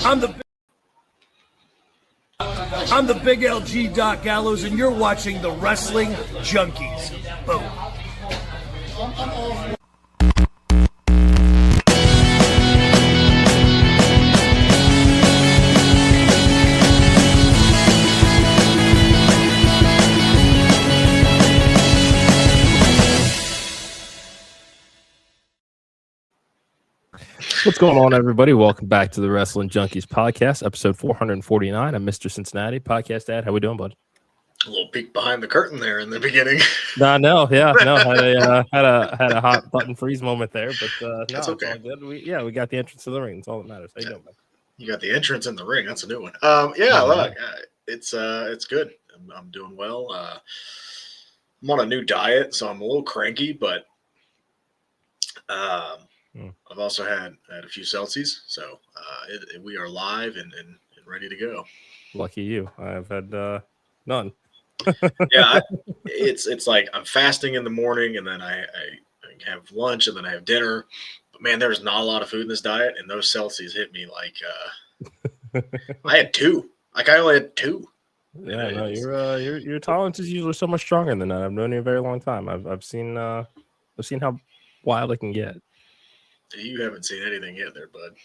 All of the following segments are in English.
I'm the big LG Doc Gallows, and you're watching the Wrestling Junkies. Boom. What's going on, everybody? Welcome back to the Wrestling Junkies podcast, episode 449. I'm Mr. Cincinnati, podcast dad. How we doing, bud? A little peek behind the curtain there in the beginning. Had a hot button freeze moment there, but That's okay. It's all good. We got the entrance to the ring. It's all that matters. How you doing, bud? You got the entrance in the ring. That's a new one. Look, it's good. I'm doing well. I'm on a new diet, so I'm a little cranky, but I've also had a few Celsius, so we are live and ready to go. Lucky you. I've had none. It's like I'm fasting in the morning, and then I have lunch, and then I have dinner. But man, there's not a lot of food in this diet, and those Celsius hit me like I had two. Like I only had two. Yeah, no, your tolerance is usually so much stronger than that. I've known you a very long time. I've seen how wild it can get. You haven't seen anything yet there, bud.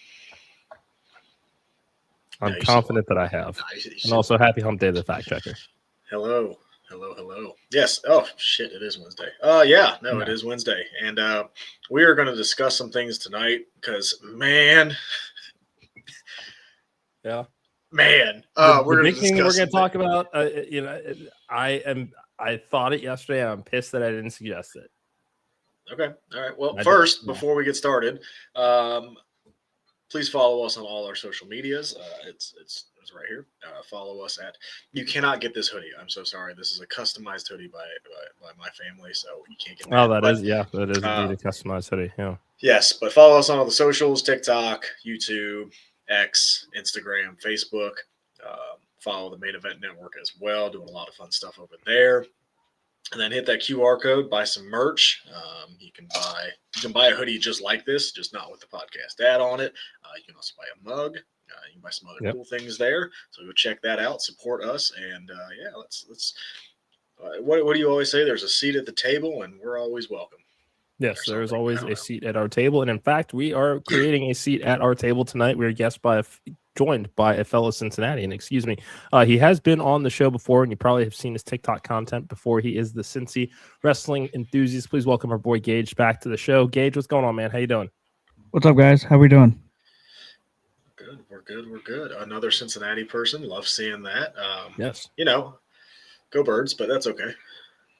I'm confident that I have. And also, happy hump day to the fact checker. Hello. Yes. Oh, shit, it is Wednesday. It is Wednesday. And we are going to discuss some things tonight because, man. Yeah. Man. We're going to talk about, I thought it yesterday, and I'm pissed that I didn't suggest it. Okay. All right. Well, before we get started, please follow us on all our social medias. It's right here. Follow us at. You cannot get this hoodie. I'm so sorry. This is a customized hoodie by my family, so you can't get. That is indeed a customized hoodie. Yeah. Yes, but follow us on all the socials: TikTok, YouTube, X, Instagram, Facebook. Follow the Main Event Network as well. Doing a lot of fun stuff over there. And then hit that QR code, buy some merch. You can buy a hoodie just like this, just not with the podcast ad on it. You can also buy a mug. You can buy some other cool things there. So go check that out. Support us, and let's. What do you always say? There's a seat at the table, and we're always welcome. Yes, there is always a seat at our table, and in fact, we are creating a seat at our table tonight. We are joined by a fellow Cincinnatian. Excuse me. He has been on the show before, and you probably have seen his TikTok content before. He is the Cincy Wrestling Enthusiast. Please welcome our boy Gage back to the show. Gage, what's going on, man? How you doing? What's up, guys? How we doing? We're good. Another Cincinnati person. Love seeing that. Yes. Go Birds, but that's okay.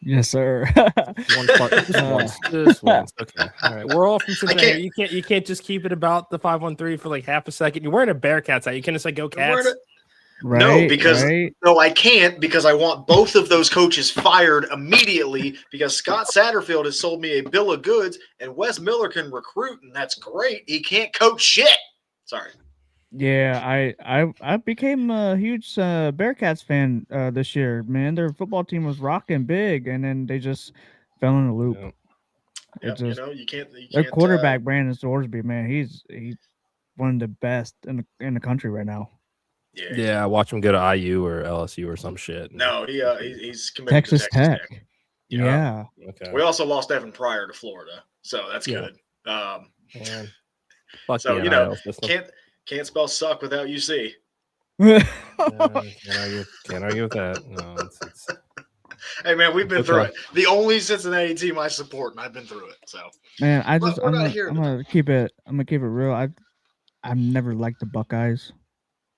Yes, sir. This once. Okay. All right. We're all from Cincinnati. You can't just keep it about the 513 for like half a second. You're wearing a Bearcats hat. You can't just say go Cats. No, I can't because I want both of those coaches fired immediately because Scott Satterfield has sold me a bill of goods and Wes Miller can recruit, and that's great. He can't coach shit. Sorry. Yeah, I became a huge Bearcats fan this year. Man, their football team was rocking big, and then they just fell in a loop. Yeah. You can't. Their quarterback Brandon Sorsby, man, he's one of the best in the country right now. Yeah, watch him go to IU or LSU or some shit. No, he's committed Texas to Texas Tech. Yeah. Okay. We also lost Evan Pryor to Florida, so that's good. Can't spell suck without UC. Can't argue with that. No, it's... Hey man, we've been through it. The only Cincinnati team I support, and I've been through it. So man, I'm gonna keep it real. I've never liked the Buckeyes.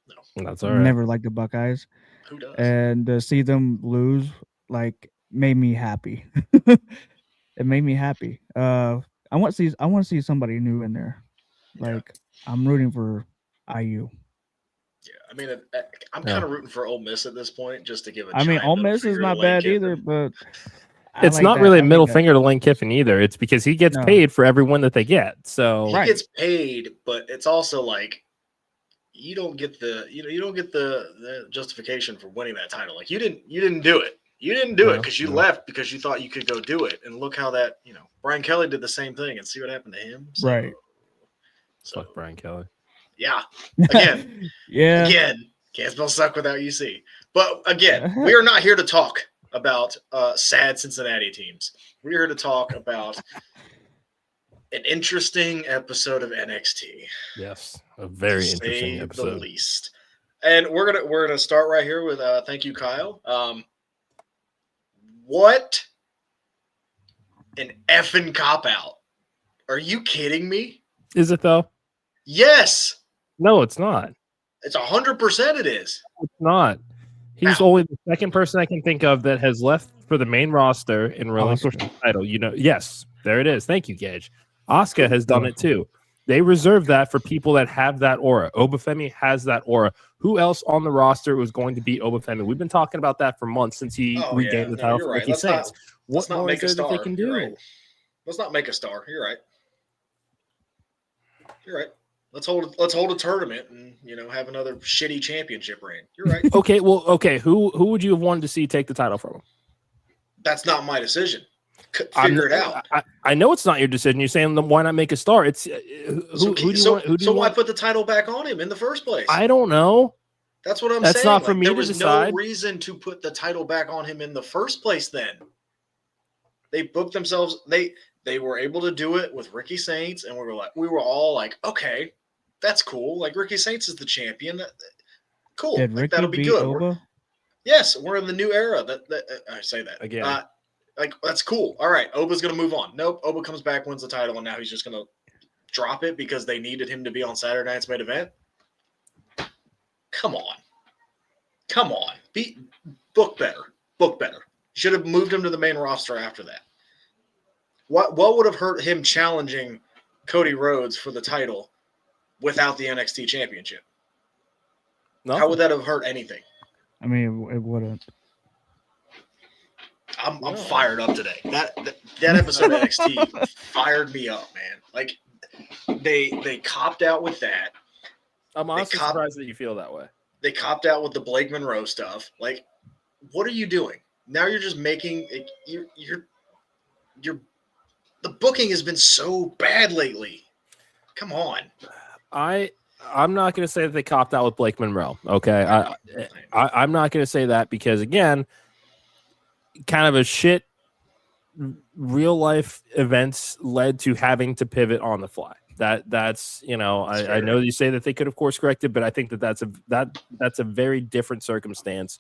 No, that's all right. Never liked the Buckeyes. Who does? And to see them lose, made me happy. It made me happy. I want to see somebody new in there. I'm rooting for IU. Yeah, I mean, I'm kind of rooting for Ole Miss at this point, just to give a. Ole Miss is not bad either, but it's not really a middle finger to Lane Kiffin either. It's because he gets paid for every win that they get. So he gets paid, but it's also like you don't get the justification for winning that title. Like you didn't do it. You didn't do it because you left because you thought you could go do it. And look how that Brian Kelly did the same thing and see what happened to him. Right. Fuck Brian Kelly. Yeah. Again. Yeah. Again. Can't spell suck without UC. But again, we are not here to talk about sad Cincinnati teams. We're here to talk about an interesting episode of NXT. Yes, a very interesting The episode. least. And we're gonna start right here with thank you, Kyle. What an effing cop out. Are you kidding me? Is it though? Yes. No, it's not. It's 100% it is. It's not. He's only the second person I can think of that has left for the main roster and relinquished the title. You know, yes, there it is. Thank you, Gage. Asuka has done it too. They reserve that for people that have that aura. Obafemi has that aura. Who else on the roster was going to beat Obafemi? We've been talking about that for months since he regained the title. You're right. Let's not make a star. They can do? Right. Let's not make a star. You're right. You're right. Let's hold a tournament and have another shitty championship reign. You're right. Okay. Who would you have wanted to see take the title from him? That's not my decision. Figure it out. I know it's not your decision. You're saying why not make a star? It's why put the title back on him in the first place? I don't know. That's what I'm saying. That's not for me to decide. There was no reason to put the title back on him in the first place. Then they booked themselves. They were able to do it with Ricky Saints, and we were all like, okay, that's cool. Like Ricky Saints is the champion. Cool. Did that'll be good. Yes, we're in the new era. That I say that again. That's cool. All right, Oba's gonna move on. Nope, Oba comes back, wins the title, and now he's just gonna drop it because they needed him to be on Saturday night's main event. Come on. Book better. Should have moved him to the main roster after that. What would have hurt him challenging Cody Rhodes for the title without the NXT championship? Nothing. How would that have hurt anything? I mean, it wouldn't. I'm fired up today. That episode of NXT fired me up, man. Like they copped out with that. I'm honestly surprised that you feel that way. They copped out with the Blake Monroe stuff. Like, what are you doing? Now you're just making you're the booking has been so bad lately. Come on. I'm not going to say that they copped out with Blake Monroe. Okay, I'm not going to say that because again, kind of a shit real life events led to having to pivot on the fly. That's I know you say that they could of course correct it, but I think that's a very different circumstance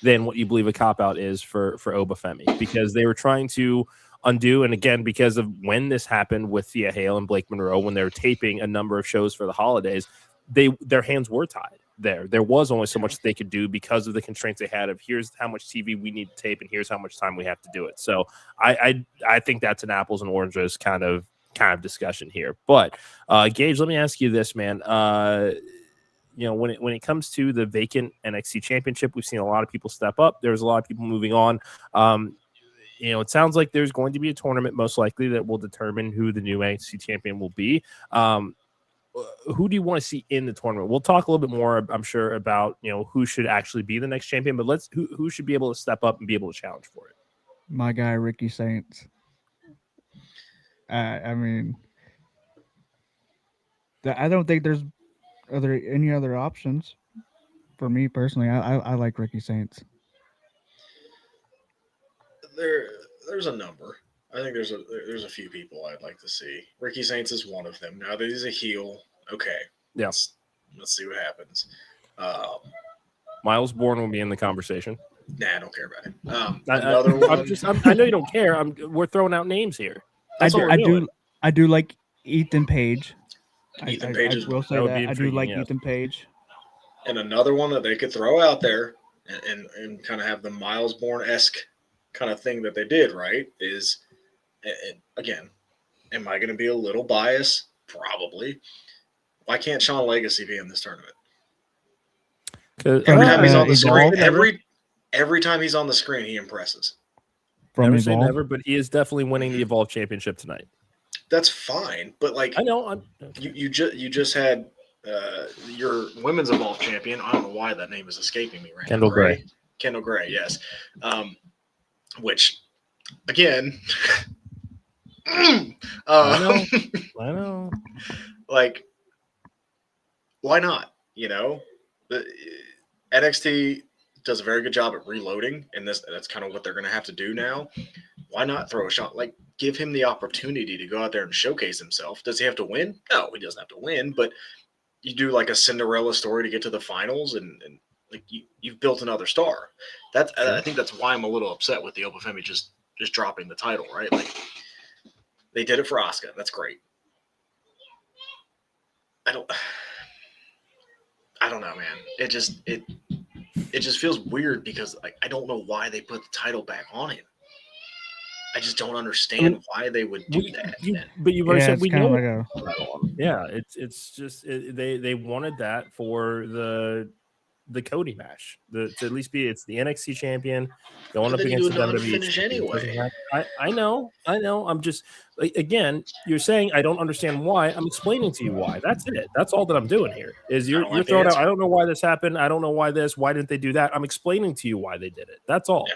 than what you believe a cop out is for Obafemi, because they were trying to undo, and again because of when this happened with Thea Hail and Blake Monroe when they were taping a number of shows for the holidays, their hands were tied. There was only so much that they could do because of the constraints they had of here's how much TV we need to tape and here's how much time we have to do it. So I think that's an apples and oranges kind of discussion here. But Gage, let me ask you this, man. When it comes to the vacant NXT championship, we've seen a lot of people step up. There's a lot of people moving on. It sounds like there's going to be a tournament most likely that will determine who the new NXT champion will be. Who do you want to see in the tournament? We'll talk a little bit more, I'm sure, about who should actually be the next champion, but who should be able to step up and be able to challenge for it? My guy Ricky Saints. I mean, I don't think there's any other options for me personally. I like Ricky Saints. There's a number. I think there's a few people I'd like to see. Ricky Saints is one of them. Now that he's a heel, okay. Yeah. Let's see what happens. Miles Bourne will be in the conversation. Nah, I don't care about him. Another one. I know you don't care. We're throwing out names here. I do like Ethan Page. Ethan Page I will say that. I do like Ethan Page. And another one that they could throw out there and kind of have the Miles Bourne-esque kind of thing that they did, right, is, and again, am I going to be a little biased? Probably. Why can't Sean Legacy be in this tournament? Every time he's on the screen, every time he's on the screen, he impresses. Never say never, but he is definitely winning the Evolve Championship tonight. That's fine, but like I know, you just had your women's Evolve champion. I don't know why that name is escaping me right now. Kendall Gray, yes. Which, again, I know. Like, why not? You know, the NXT does a very good job at reloading, and that's kind of what they're going to have to do now. Why not throw a shot? Like, give him the opportunity to go out there and showcase himself. Does he have to win? No, he doesn't have to win, but you do like a Cinderella story to get to the finals, and like you've built another star. That's Sure. I think that's why I'm a little upset with the Femi just dropping the title, right? Like, they did it for Asuka. That's great. I don't know, man. It just feels weird because I don't know why they put the title back on him. I just don't understand why they would do that. But you've already said it's we kind know. of like Yeah, it's just they wanted that for the Cody match, to at least be it's the NXT champion going But up then you against do the a WWE non-finish champion. anyway. I know. I'm just again, you're saying I don't understand why. I'm explaining to you why. That's it. That's all that I'm doing here. Is you're like the throwing out. answer. I don't know why this happened. I don't know why this. Why didn't they do that? I'm explaining to you why they did it. That's all.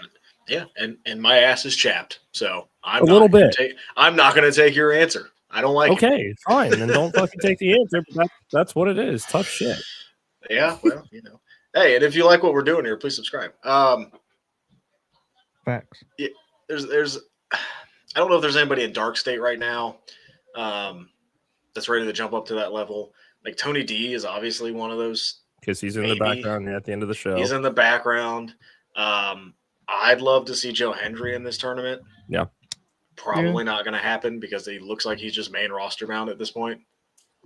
Yeah, and my ass is chapped, so I'm A little bit. I'm not going to take your answer. I don't like it. Okay, fine. Then don't fucking take the answer. But that's what it is. Tough shit. Yeah, well, you know. Hey, and if you like what we're doing here, please subscribe. facts. There's I don't know if there's anybody in Dark State right now that's ready to jump up to that level. Like Tony D is obviously one of those. Because he's in the background at the end of the show. He's in the background. I'd love to see Joe Hendry in this tournament. Yeah. Probably not going to happen because he looks like he's just main roster bound at this point.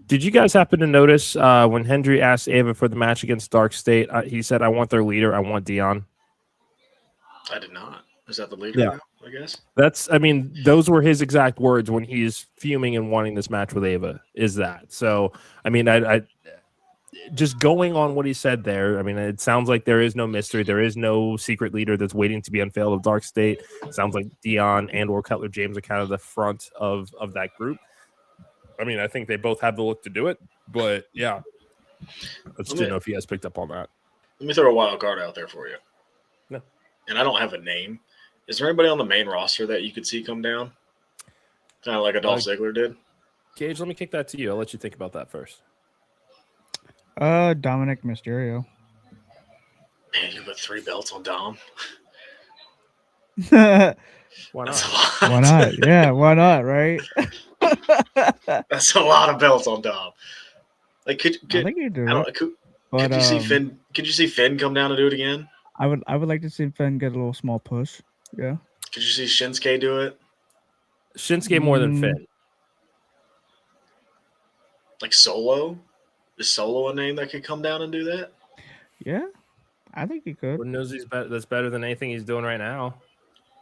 Did you guys happen to notice when Hendry asked Ava for the match against Dark State, he said, I want their leader. I want Dion. I did not. Is that the leader now, I guess? Those were his exact words when he's fuming and wanting this match with Ava, is that. So, I just going on what he said there, it sounds like there is no mystery. There is no secret leader that's waiting to be unveiled of Dark State. It sounds like Dion and or Cutler James are kind of the front of that group. I think they both have the look to do it, but yeah. I just didn't know if you guys picked up on that. Let me throw a wild card out there for you. No. And I don't have a name. Is there anybody on the main roster that you could see come down? Kind of like a Dolph Ziggler did? Gage, let me kick that to you. I'll let you think about that first. Dominic Mysterio. Man, you put 3 belts on Dom. Why not? That's a lot. Why not? Yeah, why not? Right? That's a lot of belts on Dom. Like, I think you do. Could you see Finn? Could you see Finn come down and do it again? I would like to see Finn get a little small push. Yeah. Could you see Shinsuke do it? Shinsuke more than Finn. Like Solo? Is Solo a name that could come down and do that? Yeah, I think he could. Who knows that's better than anything he's doing right now.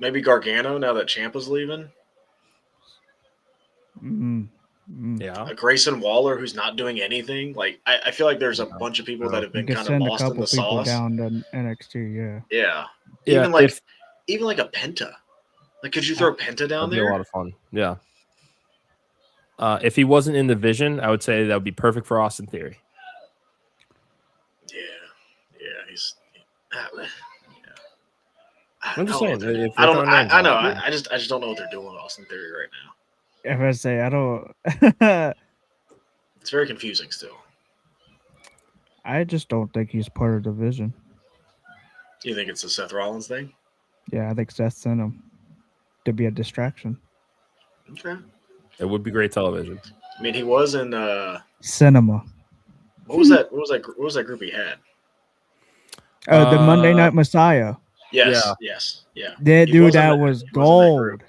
Maybe Gargano now that Ciampa's leaving. Yeah. Grayson Waller, who's not doing anything. Like I feel like there's a bunch of people that have been kind of lost in the sauce. Down to NXT, yeah. Even like a Penta. Like, could you throw Penta down there? That'd be a lot of fun. Yeah. If he wasn't in the Vision, I would say that would be perfect for Austin Theory. Yeah, he's. I'm just saying. I don't. I know. I just don't know what they're doing with Austin Theory right now. If I say I don't, it's very confusing still. I just don't think he's part of the Vision. You think it's a Seth Rollins thing? Yeah, I think Seth sent him to be a distraction. Okay. It would be great television. I mean, he was in cinema. What was that? What was that group he had? The Monday Night Messiah. Yes. Yeah. Yes. Yeah. That dude, that was gold.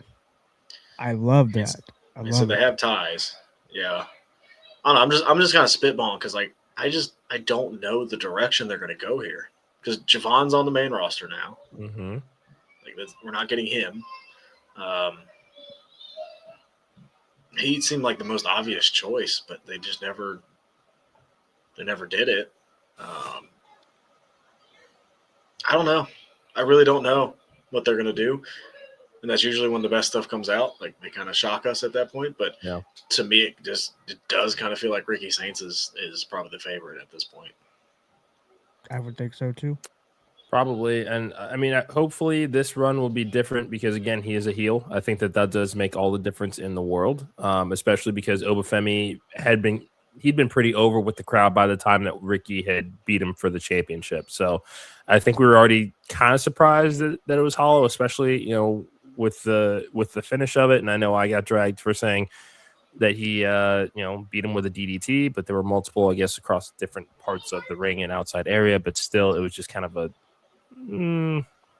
I love that. So they have ties. Yeah. I don't know, I'm just kind of spitballing because I don't know the direction they're going to go here because Javon's on the main roster now. Mm-hmm. We're not getting him. He seemed like the most obvious choice, but they just never did it. I don't know. I really don't know what they're going to do. And that's usually when the best stuff comes out. Like, they kind of shock us at that point. But to me, it does kind of feel like Ricky Saints is probably the favorite at this point. I would think so too. Probably. And hopefully this run will be different because, again, he is a heel. I think that does make all the difference in the world, especially because Obafemi had been he'd been pretty over with the crowd by the time that Ricky had beat him for the championship. So I think we were already kind of surprised that it was hollow, especially, with the finish of it. And I know I got dragged for saying that he, beat him with a DDT, but there were multiple, I guess, across different parts of the ring and outside area. But still, it was just kind of a,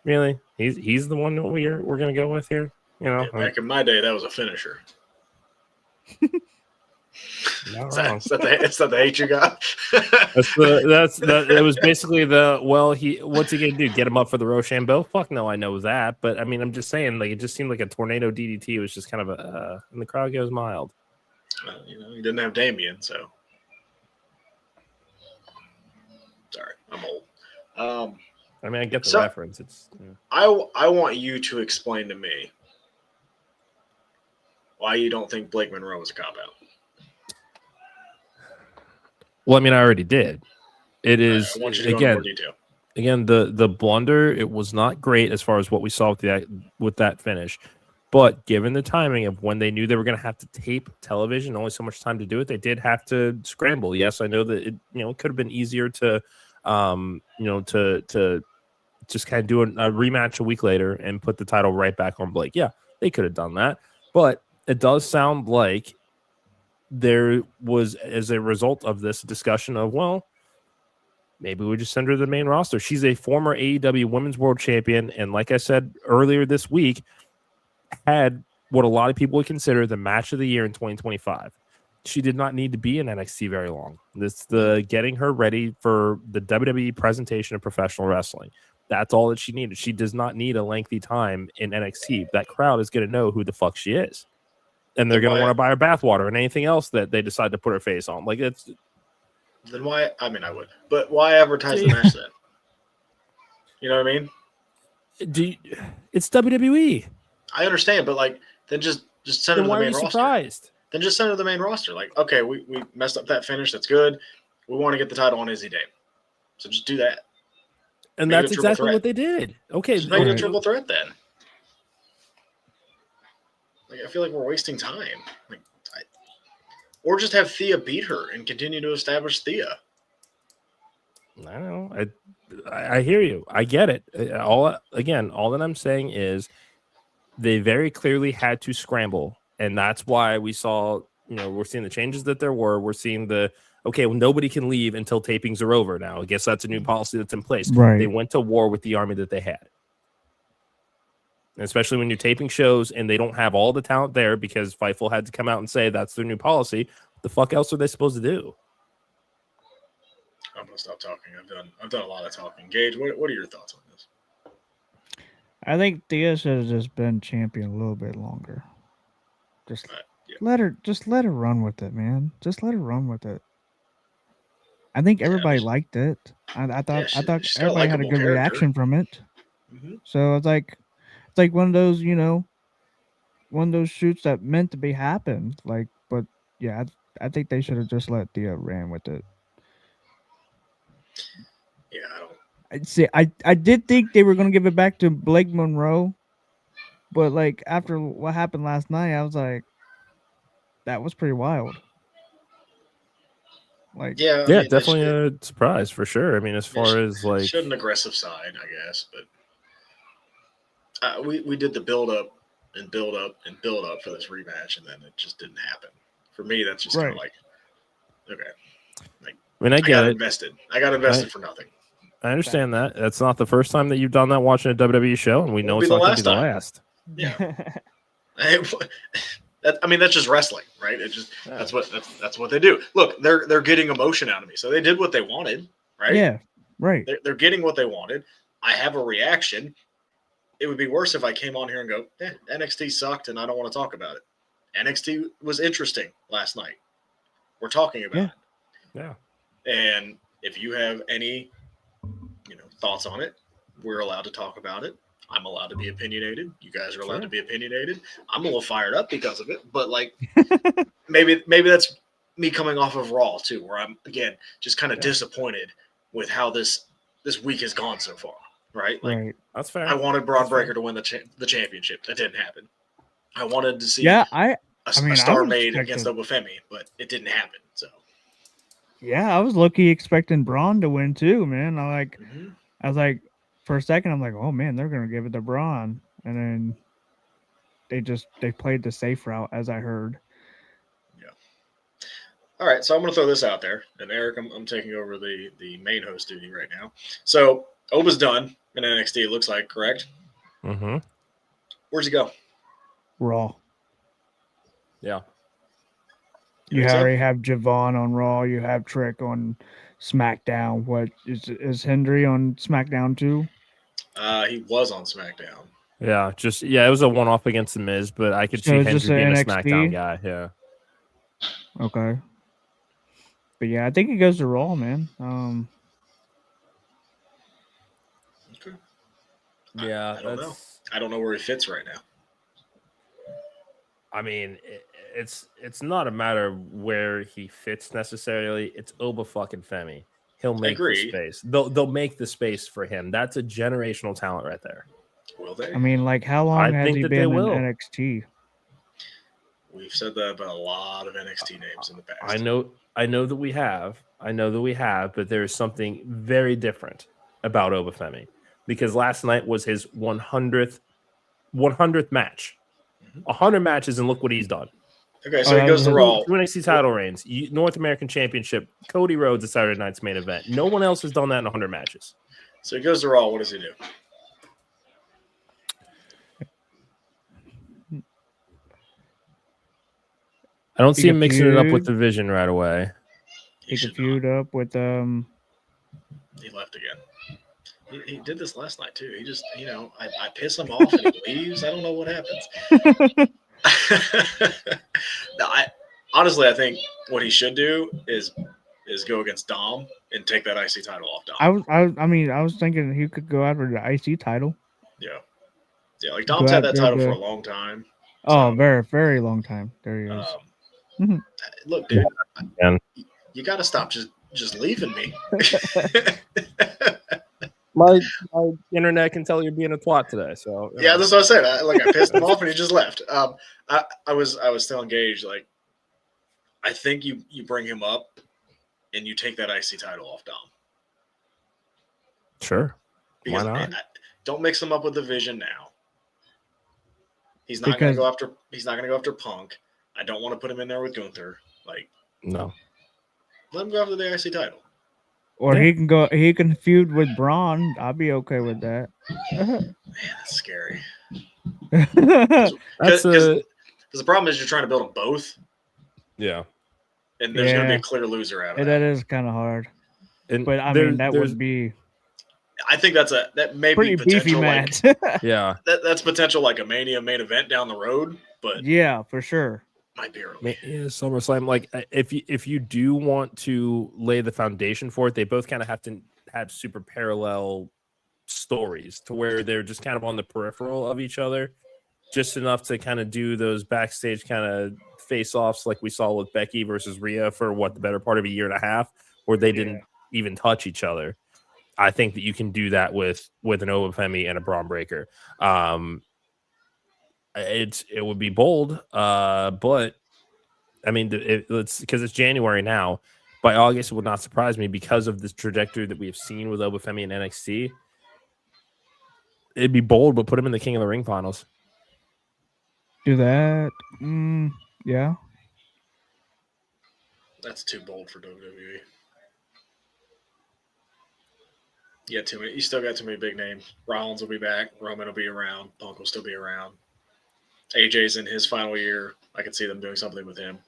really? He's the one that we're going to go with here? Back in my day, that was a finisher. Not wrong. Is that the hate you got? It was basically what's he gonna do? Get him up for the Rochambeau? Fuck no, I know that. But I mean, I'm just saying, like, it just seemed like a tornado DDT. It was just kind of and the crowd goes mild. Well, he didn't have Damien, so sorry, I'm old. I mean, I get the reference. It's I want you to explain to me why you don't think Blake Monroe was a cop-out. Well, I mean, I already did. It is, I want you to go into more detail. Again, the blunder, it was not great as far as what we saw with that finish. But given the timing of when they knew they were going to have to tape television, only so much time to do it, they did have to scramble. Yes, I know that it could have been easier to to just kind of do a rematch a week later and put the title right back on Blake. Yeah, they could have done that. But it does sound like there was, as a result of this discussion of, well, maybe we just send her to the main roster. She's a former AEW Women's World Champion, and like I said earlier this week, had what a lot of people would consider the match of the year in 2025. She did not need to be in NXT very long. This the getting her ready for the WWE presentation of professional wrestling. That's all that she needed. She does not need a lengthy time in NXT. That crowd is going to know who the fuck she is. And they're going to want to buy her bathwater and anything else that they decide to put her face on. Like, it's. Then why? I mean, I would, but why advertise the match then? You know what I mean? It's WWE. I understand, but like, then just send her to the main roster. Surprised? Then just send her to the main roster. Like, okay, we messed up that finish. That's good. We want to get the title on Izzi Dame, so just do that. And that's exactly what they did. Okay, just make it a triple threat then. Like, I feel like we're wasting time. Like, or just have Thea beat her and continue to establish Thea. I don't know. I hear you. I get it. All that I'm saying is they very clearly had to scramble, and that's why we saw. We're seeing the changes that there were. We're seeing nobody can leave until tapings are over. Now, I guess that's a new policy that's in place. Right. They went to war with the army that they had. And especially when you're taping shows and they don't have all the talent there because Fightful had to come out and say that's their new policy. What the fuck else are they supposed to do? I'm gonna stop talking. I've done a lot of talking. Gage, what are your thoughts on this? I think Thea should have just been champion a little bit longer. Let her run with it, man. Just let her run with it. I think everybody liked it. I thought everybody had a good reaction from it. Mm-hmm. So it's like one of those, one of those shoots that meant to be happened. Like, but yeah, I think they should have just let Thea ran with it. Yeah, I'd say I did think they were gonna give it back to Blake Monroe, but like after what happened last night, I was like, that was pretty wild. Like, yeah, definitely a surprise for sure. I mean, as far as like, showed an aggressive side, I guess, but we did the build up for this rematch, and then it just didn't happen. For me, that's just kind of like, okay, like, I mean, I got invested. I got invested for nothing. I understand that. That's not the first time that you've done that watching a WWE show, and we know it's not going to be the last. Yeah. That's just wrestling, right? It just that's what they do. Look, they're getting emotion out of me, so they did what they wanted, right? Yeah, right. They're getting what they wanted. I have a reaction. It would be worse if I came on here and go, NXT sucked, and I don't want to talk about it. NXT was interesting last night. We're talking about it. Yeah. And if you have any, thoughts on it, we're allowed to talk about it. I'm allowed to be opinionated. You guys are allowed to be opinionated. I'm a little fired up because of it, but like maybe that's me coming off of Raw too, where I'm again just kind of disappointed with how this week has gone so far. Right? Like, that's fair. I wanted Braun Breaker to win the championship. That didn't happen. I wanted to see a star made against Femi, but it didn't happen. So Yeah, I was low-key expecting Braun to win too, man. Mm-hmm. I was like, for a second, I'm like, oh man, they're gonna give it to Braun, and then they played the safe route, as I heard. Yeah. All right, so I'm going to throw this out there, and Eric, I'm taking over the main host duty right now. So Oba's done in NXT. It looks like, correct? Mm-hmm. Where's he go? Raw. Yeah. You You think so? already have Javon on Raw. You have Trick on SmackDown. What is Hendry on SmackDown too? He was on SmackDown. Yeah, it was a one-off against the Miz, but I could So see it's just Hendry an being a NXT? SmackDown guy. Yeah. Okay. But yeah, I think he goes to Raw, man. Okay. Yeah, I don't know. I don't know where he fits right now. I mean, it's not a matter of where he fits necessarily. It's Oba fucking Femi. He'll make the space. They'll make the space for him. That's a generational talent right there. Will they? I mean, like, how long has he been in NXT? We've said that about a lot of NXT names in the past. I know that we have. But there is something very different about Oba Femi because last night was his 100th match. 100 matches, and look what he's done. Okay, so he goes to Raw. 2 NXT title reigns, North American Championship, Cody Rhodes at Saturday night's main event. No one else has done that in 100 matches. So he goes to Raw. What does he do? I don't see him mixing it up with the Vision right away. He could feud up with He left again. He did this last night too. He just, I piss him off and he leaves. I don't know what happens. No, honestly, I think what he should do is go against Dom and take that IC title off Dom. I was thinking he could go after the IC title. Yeah. Like Dom's had that title for a long time. Oh, very, very long time. There he is. Look, dude, you got to stop just leaving me. My internet can tell you're being a twat today. So yeah, that's what I said. I pissed him off and he just left. I was telling Gage, like, I think you bring him up and you take that IC title off Dom. Sure. Because why not? Don't mix him up with the Vision now. He's not going to go after. He's not going to go after Punk. I don't want to put him in there with Gunther. Like, no. Let him go after the IC title. Or he can feud with Braun. I'll be okay with that. Man, that's scary. Because the problem is you're trying to build them both. Yeah. And there's going to be a clear loser out of it. That is kind of hard. But I mean, that would be. I think that may pretty be potential beefy match. Yeah. That's potential like a Mania main event down the road. But yeah, for sure. Might be early. Yeah, SummerSlam. Like, if you do want to lay the foundation for it, they both kind of have to have super parallel stories to where they're just kind of on the peripheral of each other, just enough to kind of do those backstage kind of face-offs like we saw with Becky versus Rhea for the better part of a year and a half, where they didn't even touch each other. I think that you can do that with an Oba Femi and a Braun Breaker. It would be bold, but I mean, it's because it's January now. By August, it would not surprise me because of this trajectory that we have seen with Oba Femi and NXT. It'd be bold, but put him in the King of the Ring finals. Do that. Yeah. That's too bold for WWE. Yeah, too many. You still got too many big names. Rollins will be back. Roman will be around. Punk will still be around. AJ's in his final year. I could see them doing something with him.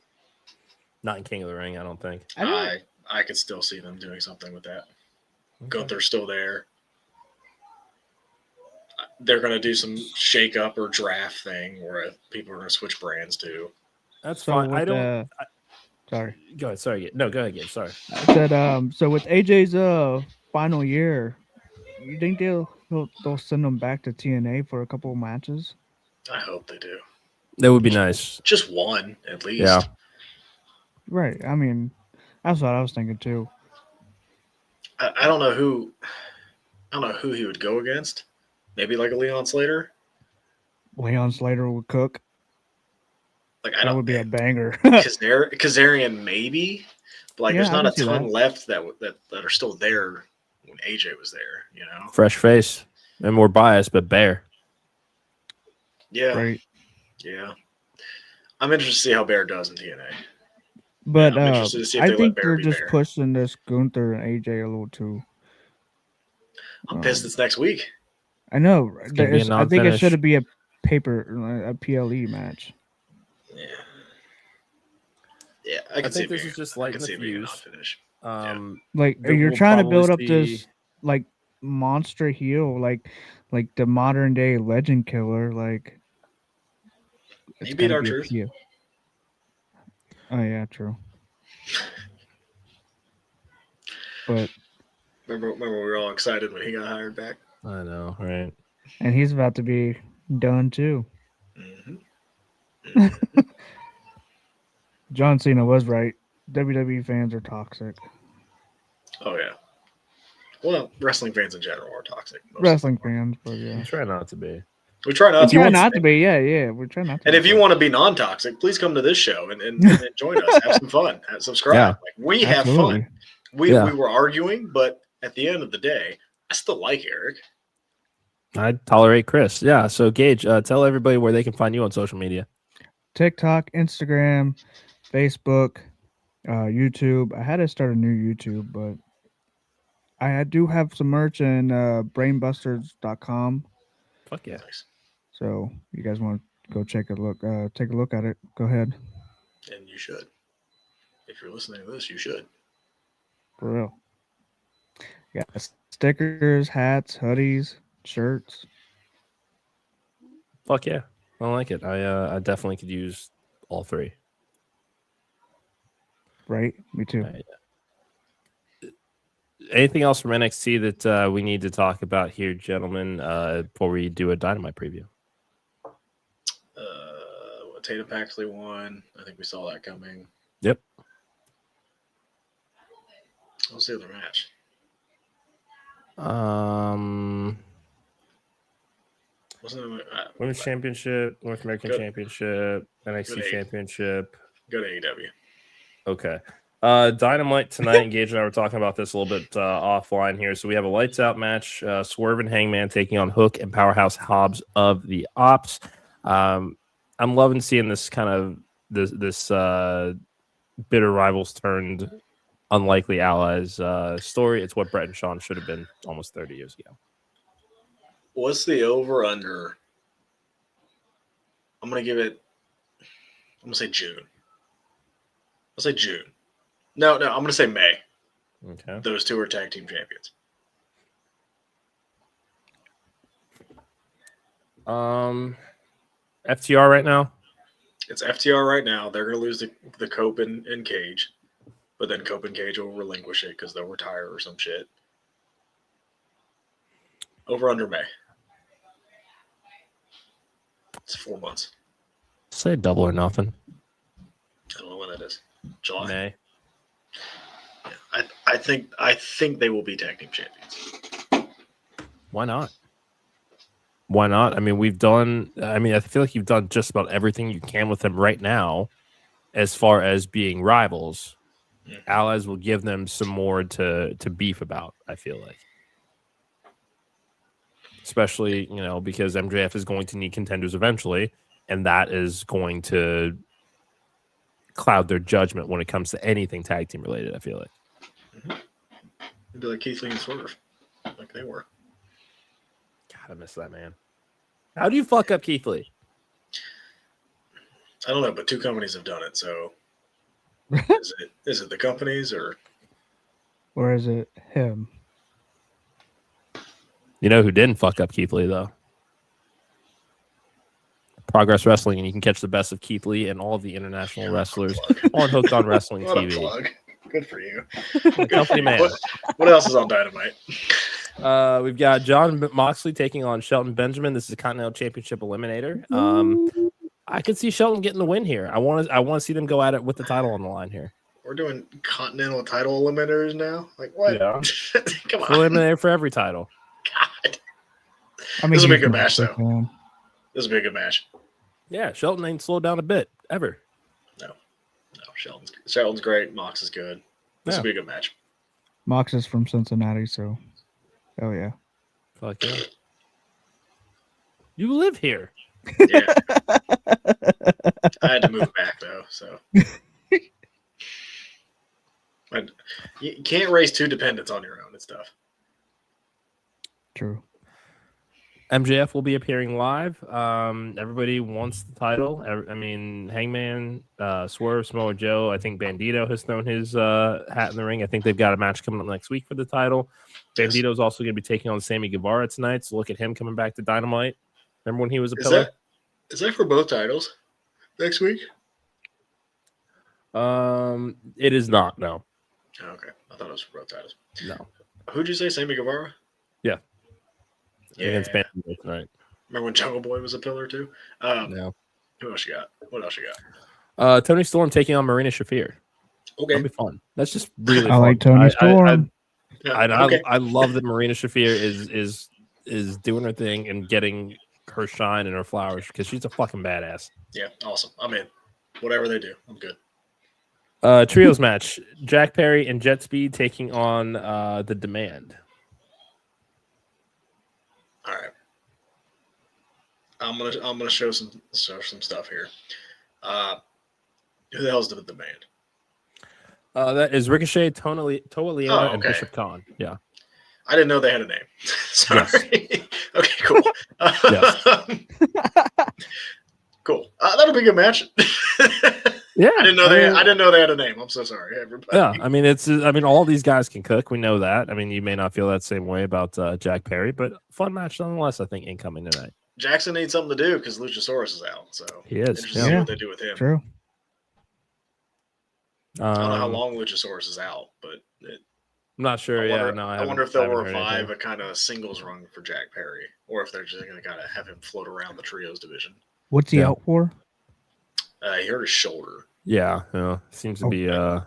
Not in King of the Ring, I don't think. I could still see them doing something with that. Okay. Gunther's still there. They're going to do some shake-up or draft thing where people are going to switch brands too. That's fine. I don't. Sorry. Go ahead. Sorry. No, go ahead. Gabe. Sorry. I said, so with AJ's final year, you think they'll send him back to TNA for a couple of matches? I hope they do. That would be nice. Just one, at least. Yeah. Right. I mean, that's what I was thinking too. I don't know who he would go against. Maybe like a Leon Slater. Leon Slater would cook. Like that would be a banger. Kazarian maybe, But like, Yeah, there's I not a can see ton that. left that are still there when AJ was there. You know? Fresh face. And more biased, but Bear. Yeah, Right. yeah. I'm interested to see how Bear does in TNA. But I'm interested to see if I they let think Bear they're be just Bear. pushing this Gunther and AJ a little too. I'm pissed it's next week. I know. gonna be a I think it non-finish. should be a PLE match. Yeah. Yeah, I I can see think it this being, is just I lighting can the see it being a fuse. non-finish. Like That you're we'll trying to probably build up see- this like monster heel, like the modern day legend killer. Like it's He beat gotta be a R-Truth. PL. Oh yeah, true. But Remember we were all excited when he got hired back? I know, right? and he's about to be done too. Mm-hmm. John Cena was right. WWE fans are toxic. Oh, yeah. Well, wrestling fans in general are toxic. Most of Wrestling them are. fans, but yeah. Try not to be. We try not We try to. not to be, yeah. We try not to. And be, if you but- want to be non-toxic, please come to this show and join us. Have some fun. Subscribe. Yeah. Like, we have Absolutely. fun. We Yeah. were arguing, but at the end of the day, I still like Eric. I tolerate Chris. Yeah. So Gage, tell everybody where they can find you on social media. TikTok, Instagram, Facebook, YouTube. I had to start a new YouTube, but I do have some merch in brainbusters.com. Fuck yeah. Nice. So you guys want to go take a look at it, go ahead. And you should. If you're listening to this, you should. For real. Yeah, stickers, hats, hoodies, shirts. Fuck yeah. I like it. I definitely could use all three. Right? Me too. Anything else from NXT that we need to talk about here, gentlemen, before we do a Dynamite preview? Tatum Paxley won. I think we saw that coming. Yep. What's the other match? Wasn't it, Women's Championship, North American Good. Championship, Good NXT eight. Championship. Go to AEW. Okay. Dynamite tonight. Gage and I were talking about this a little bit offline here. So we have a lights out match. Swerve and Hangman taking on Hook and Powerhouse Hobbs of the Ops. I'm loving seeing this kind of this bitter rivals turned unlikely allies story. It's what Brett and Sean should have been almost 30 years ago. What's the over under? I'm gonna say June. I'll say June. No, I'm gonna say May. Okay. Those two are tag team champions. FTR right now. It's FTR right now. They're gonna lose the Cope and Cage, but then Cope and Cage will relinquish it because they'll retire or some shit. Over under May. It's 4 months. Say double or nothing. I don't know when that is. July. May. Yeah, I think they will be tag team champions. Why not? Why not? I mean, I feel like you've done just about everything you can with them right now as far as being rivals. Mhm. Allies will give them some more to beef about, I feel like. Especially, because MJF is going to need contenders eventually, and that is going to cloud their judgment when it comes to anything tag team related, I feel like. It'd be like Keith Lee and Swerve, like they were. God, I miss that man. How do you fuck up Keith Lee? I don't know, but two companies have done it. So is it the companies or is it him? You know who didn't fuck up Keith Lee, though? Progress Wrestling, and you can catch the best of Keith Lee and all of the international wrestlers on Hooked on Wrestling what TV. a plug. Good for you. Company man. What else is on Dynamite? We've got John Moxley taking on Shelton Benjamin. This is a Continental Championship eliminator. I could see Shelton getting the win here. I want to see them go at it with the title on the line here. We're doing Continental title eliminators now. Like what? Yeah. Come on. Eliminator for every title. God. I mean, This will be a he's good not match, sick, though. man. This will be a good match. Yeah, Shelton ain't slowed down a bit ever. No, Shelton's great. Mox is good. This Yeah. will be a good match. Mox is from Cincinnati, so oh yeah. Fuck yeah. You live here. Yeah. I had to move back though, so but you can't raise two dependents on your own. It's tough. True. MJF will be appearing live. Everybody wants the title. I mean, Hangman, Swerve, Samoa Joe. I think Bandito has thrown his hat in the ring. I think they've got a match coming up next week for the title. Yes. Bandito's also going to be taking on Sammy Guevara tonight. So look at him coming back to Dynamite. Remember when he was a pillar? Is that for both titles next week? It is not. No. Oh, okay, I thought it was for both titles. No. Who'd you say, Sammy Guevara? Yeah. Yeah. Against Bandito tonight. Remember when Jungle Boy was a pillar too? No. Who else you got? What else you got? Tony Storm taking on Marina Shafir. Okay. That'll be fun. That's just really I fun. like Tony Storm. I love that Marina Shafir is doing her thing and getting her shine and her flowers because she's a fucking badass. Yeah, awesome. I'm in. Whatever they do, I'm good. Trios match: Jack Perry and Jet Speed taking on the Demand. All right. I'm gonna show some stuff here. Who the hell's the Demand? That is Ricochet, Toa Liona, and okay. Bishop Khan. Yeah. I didn't know they had a name. Sorry. Okay, cool. Yes. Cool. That'll be a good match. Yeah. I didn't know they had a name. I'm so sorry, everybody. Yeah, I mean, all these guys can cook. We know that. I mean, you may not feel that same way about Jack Perry, but fun match nonetheless. I think incoming tonight. Jackson needs something to do because Luchasaurus is out. So He is. interesting to see Yeah. what they do with him. True. I don't know how long Luchasaurus is out, but I'm not sure. I wonder if they'll haven't heard revive anything. a kind of singles run for Jack Perry, or if they're just going to kind of have him float around the trios division. What's he Yeah. out for? He hurt his shoulder. Yeah, seems to be. I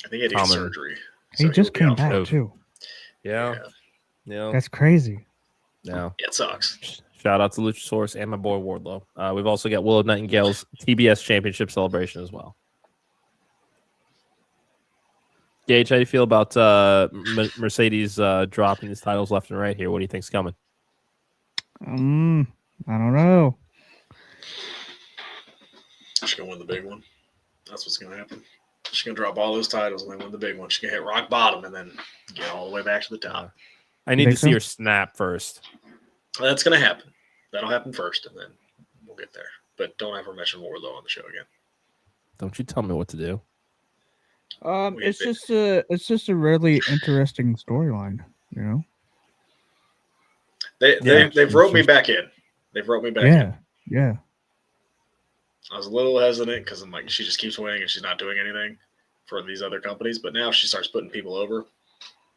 think he had Common. surgery. He so just he'll be came out for- back Oh. too. Yeah. That's crazy. Yeah. It sucks. Shout out to Luchasaurus and my boy Wardlow. We've also got Willow Nightingale's TBS Championship celebration as well. Gage, how do you feel about Mercedes dropping his titles left and right here? What do you think's coming? I don't know. She's going to win the big one. That's what's going to happen. She's going to drop all those titles and then win the big one. She's going to hit rock bottom and then get all the way back to the top. I need Think to see so? Uh, her snap first. That's going to happen. That'll happen first, and then we'll get there. But don't ever mention Wardlow on the show again. Don't you tell me what to do. It's just a really interesting storyline, you know. They've wrote me back in. They've wrote me back in. Yeah. I was a little hesitant because I'm like, she just keeps winning and she's not doing anything for these other companies. But now if she starts putting people over,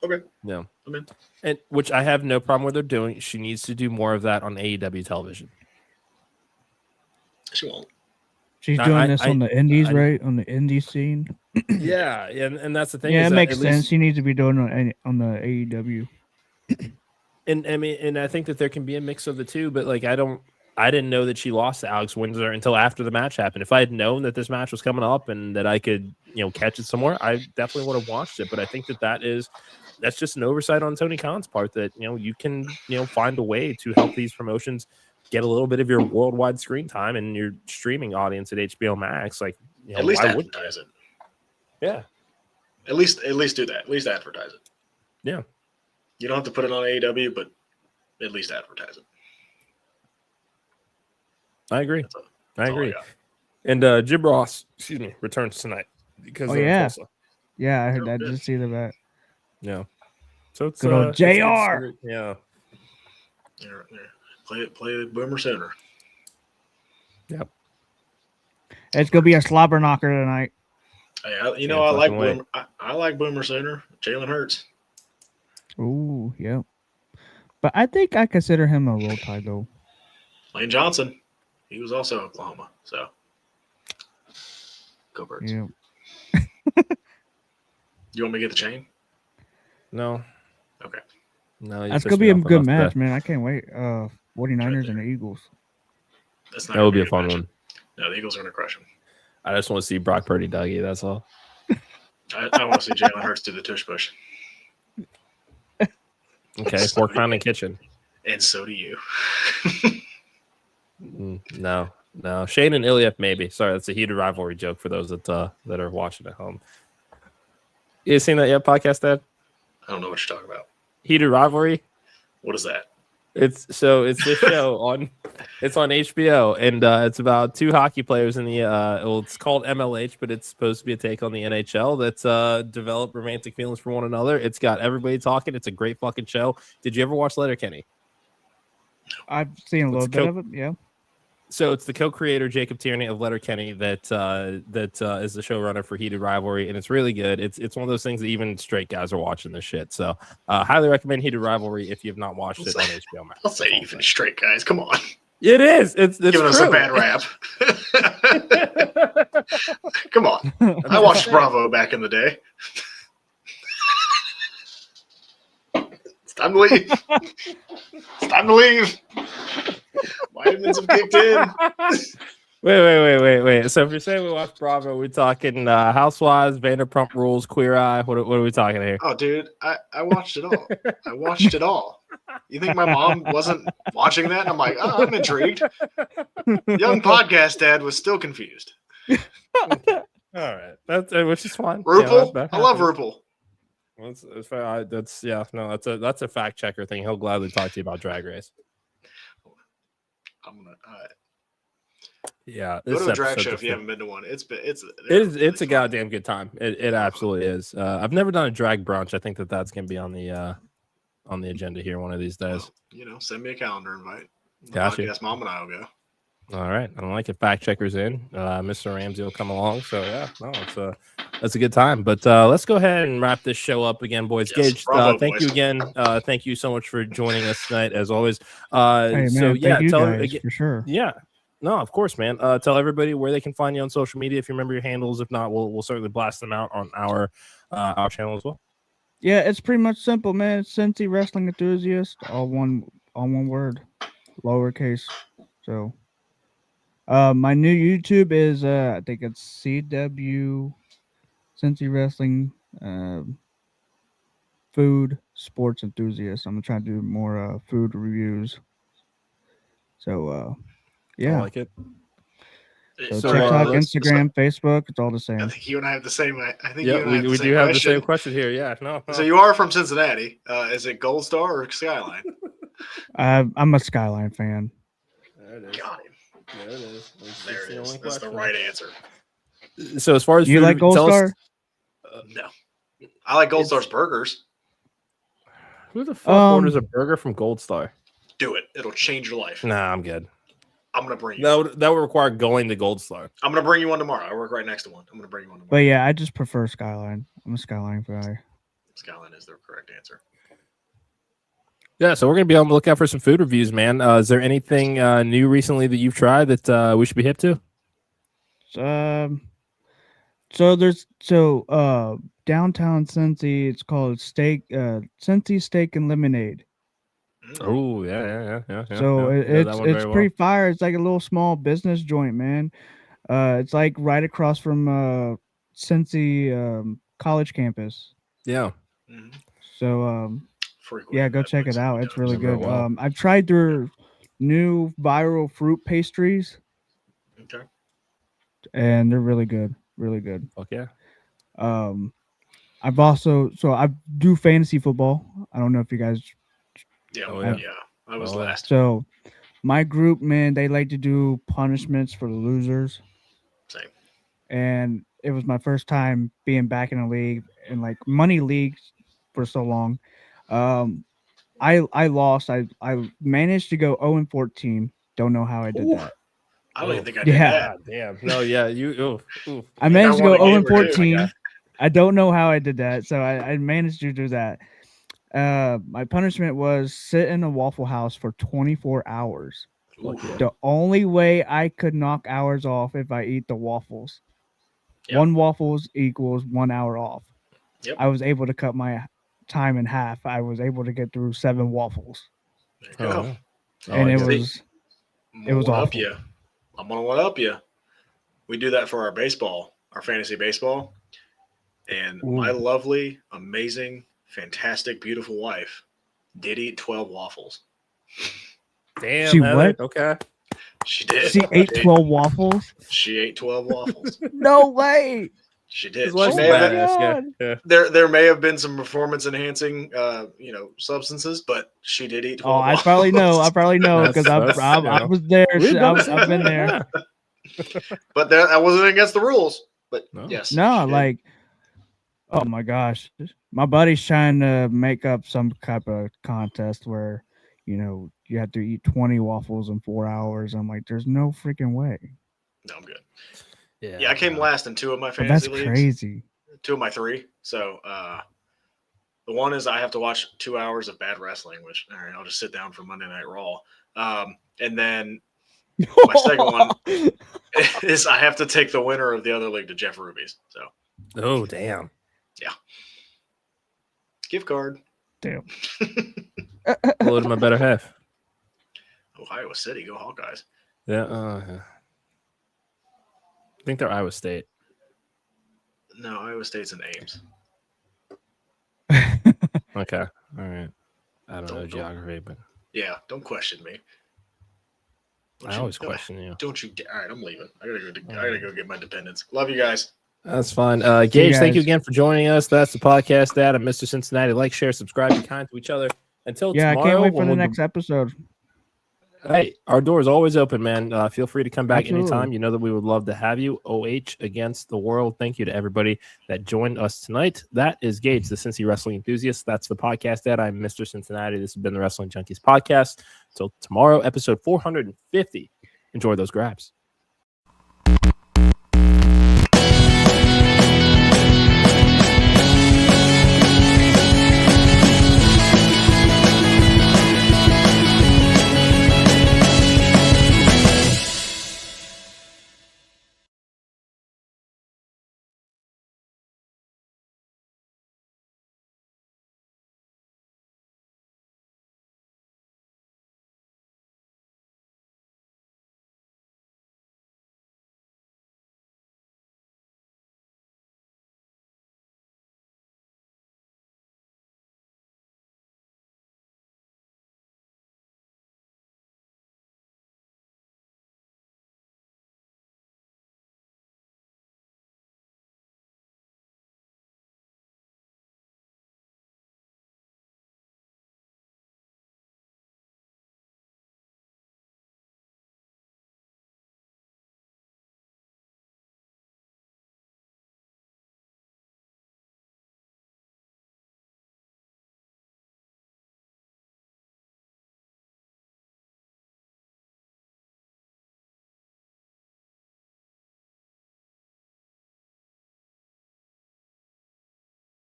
okay. No. I'm in. And which I have no problem with her doing. She needs to do more of that on AEW television. She won't. She's I- doing I- this I- on the indies, I- right? On the indie scene. Yeah, and that's the thing. Yeah, is it that makes at sense. least- She needs to be doing it on the AEW. And I mean, and I think that there can be a mix of the two, but like I didn't know that she lost to Alex Windsor until after the match happened. If I had known that this match was coming up and that I could, catch it somewhere, I definitely would have watched it. But I think that's just an oversight on Tony Khan's part that, you can, find a way to help these promotions get a little bit of your worldwide screen time and your streaming audience at HBO Max. Like, At least why wouldn't advertise it. Yeah. At least do that. At least advertise it. Yeah. You don't have to put it on AEW, but at least advertise it. I agree. That's I all agree. got. And Jim Ross, returns tonight because Oh, of yeah. Tulsa. Yeah, I heard Oh, that. good. Just see that. Yeah. So it's Good old it's- JR. yeah. Yeah. Play Boomer Center. Yep. It's gonna be a slobber knocker tonight. Hey, I Can't like fucking wait. Boomer. I like Boomer Center. Jalen Hurts. Ooh, yeah. But I think I consider him a roll tide though. Lane Johnson. He was also in Oklahoma. So go Birds. Yeah. You want me to get the chain? No. Okay. No. you That's pissed gonna me be a off good enough match, today. man. I can't wait. 49ers and the Eagles. That's not That would gonna be a fun match. one. No, the Eagles are going to crush him. I just want to see Brock Purdy Dougie. That's all. I want to see Jalen Hurts do the tush push. Okay, Fork Pound and Kitchen. And so do you. No. Shane and Ilya, maybe. Sorry, that's a heated rivalry joke for those that are watching at home. You seen that yet, podcast, Dad? I don't know what you're talking about. Heated rivalry. What is that? It's this show on HBO, and it's about two hockey players in the it's called MLH, but it's supposed to be a take on the NHL that's developed romantic feelings for one another. It's got everybody talking. It's a great fucking show. Did you ever watch Letterkenny? I've seen a little bit of it. Yeah. So it's the co-creator Jacob Tierney of Letterkenny that is the showrunner for Heated Rivalry, and it's really good. It's one of those things that even straight guys are watching this shit. So highly recommend Heated Rivalry if you've not watched it on HBO Max. I'll say even straight guys. Come on. It is. It's giving true. us a bad rap. Come on. I watched Bravo back in the day. It's time to leave. It's time to leave. Vitamins have kicked in. Wait. So if you're saying we watch Bravo, we're talking Housewives, Vanderpump Rules, Queer Eye. What are we talking here? Oh, dude, I watched it all. I watched it all. You think my mom wasn't watching that? I'm like, oh, I'm intrigued. Young podcast dad was still confused. All right, that's which is fine. RuPaul, Yeah, I love RuPaul. That's a fact checker thing. He'll gladly talk to you about Drag Race. I'm gonna yeah. go to a drag show if you haven't been to one. It's a goddamn good time. It absolutely is. I've never done a drag brunch. I think that's gonna be on the agenda here one of these days. Well, send me a calendar invite. Gotcha. Yes, mom and I will go. All right, I don't like it. Fact checkers in. Mr. Ramsey will come along. So yeah, no, that's a good time. But let's go ahead and wrap this show up again, boys. Yes, Gage, bravo, thank boys. you again. Thank you so much for joining us tonight, as always. Hey, man, so yeah, thank you tell guys, for sure. Yeah, no, of course, man. Tell everybody where they can find you on social media if you remember your handles. If not, we'll certainly blast them out on our channel as well. Yeah, it's pretty much simple, man. It's Cincy Wrestling Enthusiast, all one word, lowercase. So, my new YouTube is I think it's CW Cincy Wrestling Food Sports Enthusiast. I'm gonna try to do more food reviews. So, yeah. I like it. So TikTok, Instagram, Facebook, it's all the I same. think you and I have the same. I think Yeah, you and I have we do have the same question here. Yeah, no. So you are from Cincinnati. Is it Gold Star or Skyline? I'm a Skyline fan. There it is. Got him. There it is. There it is. only That's the question. right answer. So as far as You food, like Gold tell us- Star? No. I like Gold Star's burgers. Who the fuck orders a burger from Gold Star? Do it. It'll change your life. Nah, I'm good. I'm going to bring you. That would require going to Gold Star. I'm going to bring you one tomorrow. I work right next to one. I'm going to bring you one tomorrow. But yeah, I just prefer Skyline. I'm a Skyline guy. Skyline is the correct answer. Yeah, so we're gonna be on the lookout for some food reviews, man. Is there anything new recently that you've tried that we should be hip to? So there's downtown Cincy. It's called Cincy Steak and Lemonade. Oh yeah. So yeah. it's pretty fire. It's like a little small business joint, man. It's like right across from Cincy College campus. Yeah. Mm-hmm. So yeah, go check it out. It's really good. Well. I've tried their new viral fruit pastries. Okay. And they're really good. Really good. Fuck yeah. I do fantasy football. I don't know if you guys. Yeah. Oh, yeah. yeah. I was Oh, yeah. last. So my group, man, they like to do punishments for the losers. Same. And it was my first time being back in a league and like money leagues for so long. I lost. I managed to go 0-14. Don't know how I did that. I don't even think I did God that. damn. No, yeah. I managed to go I won a game or two. 0-14. I don't know how I did that. So I managed to do that. My punishment was sit in a Waffle House for 24 hours. Fuck yeah. The only way I could knock hours off if I eat the waffles. Yep. 1 waffles equals 1 hour off. Yep. I was able to cut my time in half. I was able to get through 7 waffles. There you go. And it see. was I'm was gonna awful. up you. I'm gonna one up you. We do that for our baseball, our fantasy baseball, And Ooh. my lovely, amazing, fantastic, beautiful wife did eat 12 waffles. Damn. She Heather. what? Okay. She did. She ate 12 waffles? She ate 12 waffles. No way. She did. His wife's She may have, badass. Yeah. God. Yeah. there may have been some performance enhancing, substances, but she did eat 12 Oh, I waffles. probably know because I was there. I've been there. But that wasn't against the rules. But No. yes. No, she did. like, oh my gosh, my buddy's trying to make up some type of contest where, you have to eat 20 waffles in 4 hours. I'm like, there's no freaking way. No, I'm good. Yeah. Yeah, I came last in 2 of my But fantasy that's leagues. crazy. 2 of my 3. So the one is I have to watch 2 hours of bad wrestling, which all right, I'll just sit down for Monday Night Raw. And then my second one is I have to take the winner of the other league to Jeff Ruby's. So Oh, damn. gift card. Damn. Hello to my better half. Ohio City, go Hawkeyes. Yeah. Yeah. I think they're Iowa State. No, Iowa State's in Ames. Okay. All right. I don't know Don't- geography, but Yeah, don't question me. I always question you. Don't you? All right, I'm leaving. I gotta go get my dependents. Love you guys. That's fine. Gage, thank you guys. again for joining us. That's the podcast. That I'm Mr. Cincinnati. Like, share, subscribe, be kind to each other. Until Yeah, I tomorrow. can't wait for when the we'll next episode. Hey, our door is always open, man. Feel free to come back Absolutely. anytime. You know that we would love to have you. OH against the world. Thank you to everybody that joined us tonight. That is Gage, the Cincy Wrestling Enthusiast. That's the podcast that I'm Mr. Cincinnati. This has been the Wrestling Junkies podcast. Until tomorrow, episode 450. Enjoy those grabs.